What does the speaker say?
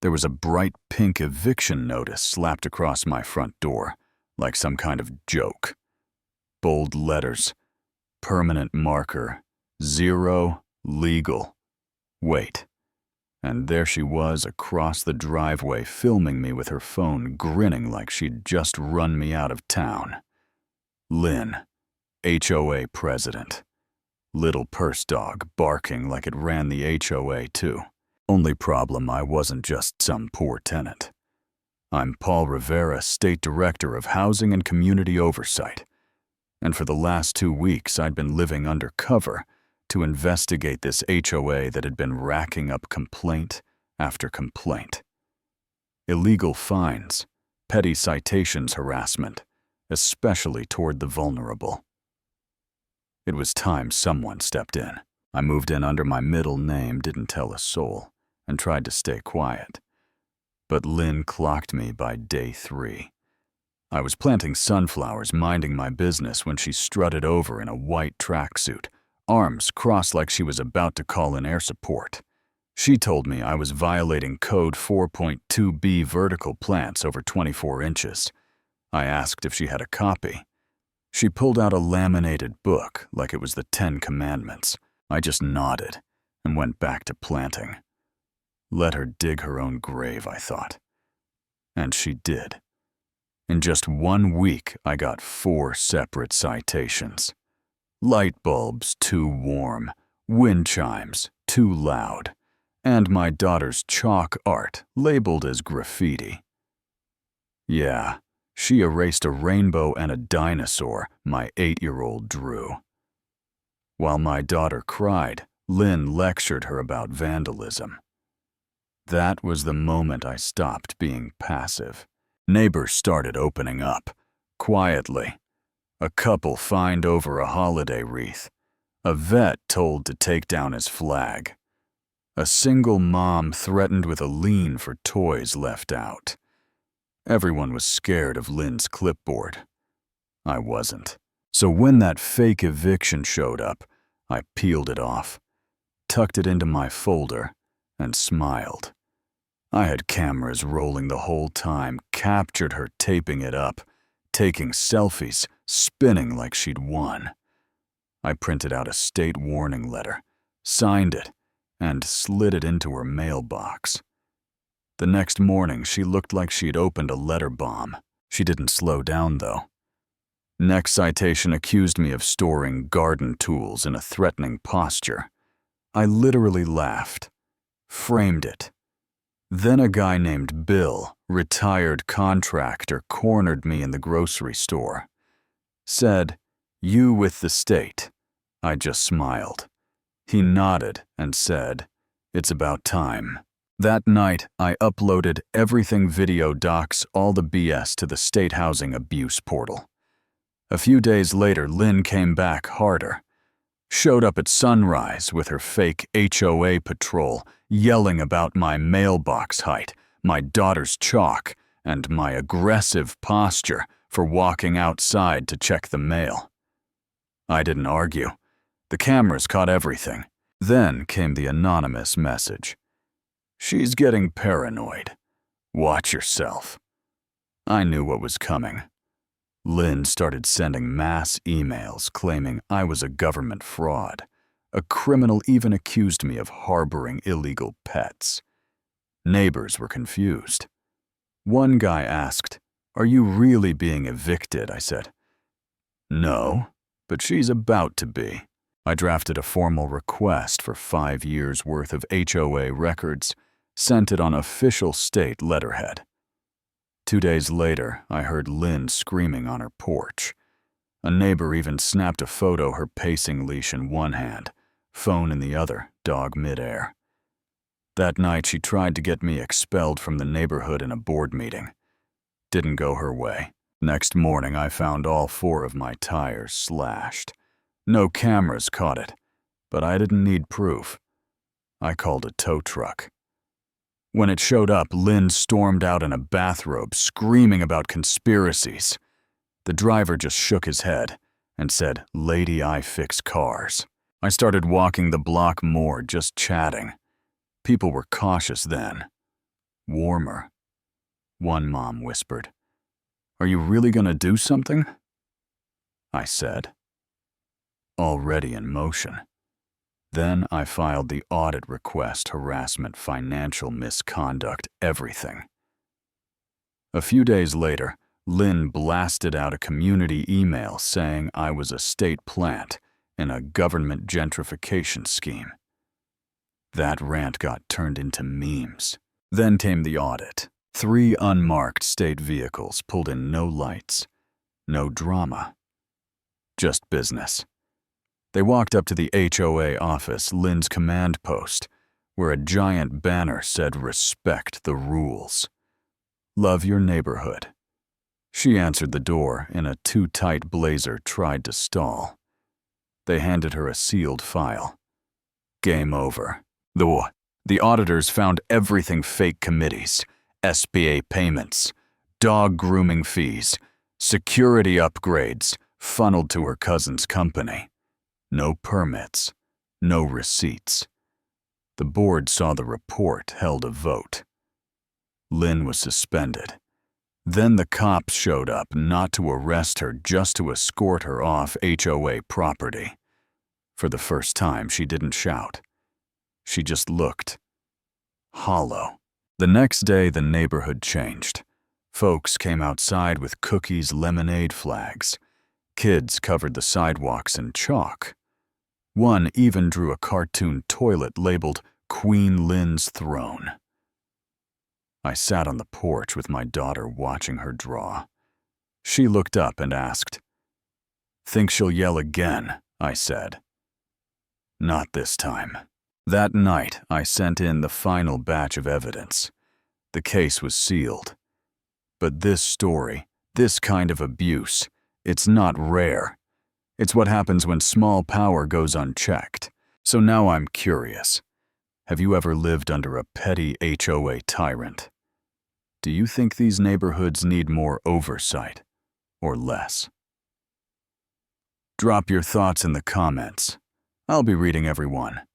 There was a bright pink eviction notice slapped across my front door, like some kind of joke. Bold letters, permanent marker, 0, legal. Wait. And there she was across the driveway filming me with her phone, grinning like she'd just run me out of town. Lynn, HOA president. Little purse dog barking like it ran the HOA too. Only problem, I wasn't just some poor tenant. I'm Paul Rivera, State Director of Housing and Community Oversight. And for the last 2 weeks, I'd been living undercover to investigate this HOA that had been racking up complaint after complaint. Illegal fines, petty citations, harassment, especially toward the vulnerable. It was time someone stepped in. I moved in under my middle name, didn't tell a soul, and tried to stay quiet. But Lynn clocked me by day 3. I was planting sunflowers, minding my business, when she strutted over in a white tracksuit, arms crossed like she was about to call in air support. She told me I was violating Code 4.2b, vertical plants over 24 inches. I asked if she had a copy. She pulled out a laminated book like it was the 10 Commandments. I just nodded and went back to planting. Let her dig her own grave, I thought. And she did. In just 1 week, I got 4 separate citations. Light bulbs too warm, wind chimes too loud, and my daughter's chalk art labeled as graffiti. Yeah, she erased a rainbow and a dinosaur my 8-year-old drew. While my daughter cried, Lynn lectured her about vandalism. That was the moment I stopped being passive. Neighbors started opening up, quietly. A couple fined over a holiday wreath. A vet told to take down his flag. A single mom threatened with a lien for toys left out. Everyone was scared of Lynn's clipboard. I wasn't. So when that fake eviction showed up, I peeled it off, tucked it into my folder, and smiled. I had cameras rolling the whole time, captured her taping it up, taking selfies, spinning like she'd won. I printed out a state warning letter, signed it, and slid it into her mailbox. The next morning, she looked like she'd opened a letter bomb. She didn't slow down, though. Next citation accused me of storing garden tools in a threatening posture. I literally laughed, framed it. Then a guy named Bill, retired contractor, cornered me in the grocery store. Said, "You with the state." I just smiled. He nodded and said, "It's about time." That night, I uploaded everything video docs, all the BS, to the state housing abuse portal. A few days later, Lynn came back harder. Showed up at sunrise with her fake HOA patrol, yelling about my mailbox height, my daughter's chalk, and my aggressive posture for walking outside to check the mail. I didn't argue. The cameras caught everything. Then came the anonymous message. "She's getting paranoid. Watch yourself." I knew what was coming. Lynn started sending mass emails claiming I was a government fraud. A criminal even accused me of harboring illegal pets. Neighbors were confused. One guy asked, "Are you really being evicted?" I said, "No, but she's about to be." I drafted a formal request for 5 years' worth of HOA records, sent it on official state letterhead. 2 days later, I heard Lynn screaming on her porch. A neighbor even snapped a photo, her pacing leash in one hand, phone in the other, dog midair. That night, she tried to get me expelled from the neighborhood in a board meeting. Didn't go her way. Next morning, I found all 4 of my tires slashed. No cameras caught it, but I didn't need proof. I called a tow truck. When it showed up, Lynn stormed out in a bathrobe, screaming about conspiracies. The driver just shook his head and said, "Lady, I fix cars." I started walking the block more, just chatting. People were cautious then. Warmer. One mom whispered, "Are you really gonna do something?" I said, "Already in motion." Then I filed the audit request, harassment, financial misconduct, everything. A few days later, Lynn blasted out a community email saying I was a state plant in a government gentrification scheme. That rant got turned into memes. Then came the audit. 3 unmarked state vehicles pulled in, no lights, no drama, just business. They walked up to the HOA office, Lynn's command post, where a giant banner said, "Respect the rules. Love your neighborhood." She answered the door in a too tight blazer, tried to stall. They handed her a sealed file. Game over. The auditors found everything: fake committees, SBA payments, dog grooming fees, security upgrades funneled to her cousin's company. No permits, no receipts. The board saw the report, held a vote. Lynn was suspended. Then the cops showed up, not to arrest her, just to escort her off HOA property. For the first time, she didn't shout. She just looked hollow. The next day, the neighborhood changed. Folks came outside with cookies, lemonade flags. Kids covered the sidewalks in chalk. One even drew a cartoon toilet labeled Queen Lynn's Throne. I sat on the porch with my daughter, watching her draw. She looked up and asked, "Think she'll yell again?" I said. "Not this time." That night, I sent in the final batch of evidence. The case was sealed. But this story, this kind of abuse, it's not rare. It's what happens when small power goes unchecked. So now I'm curious. Have you ever lived under a petty HOA tyrant? Do you think these neighborhoods need more oversight or less? Drop your thoughts in the comments. I'll be reading every one.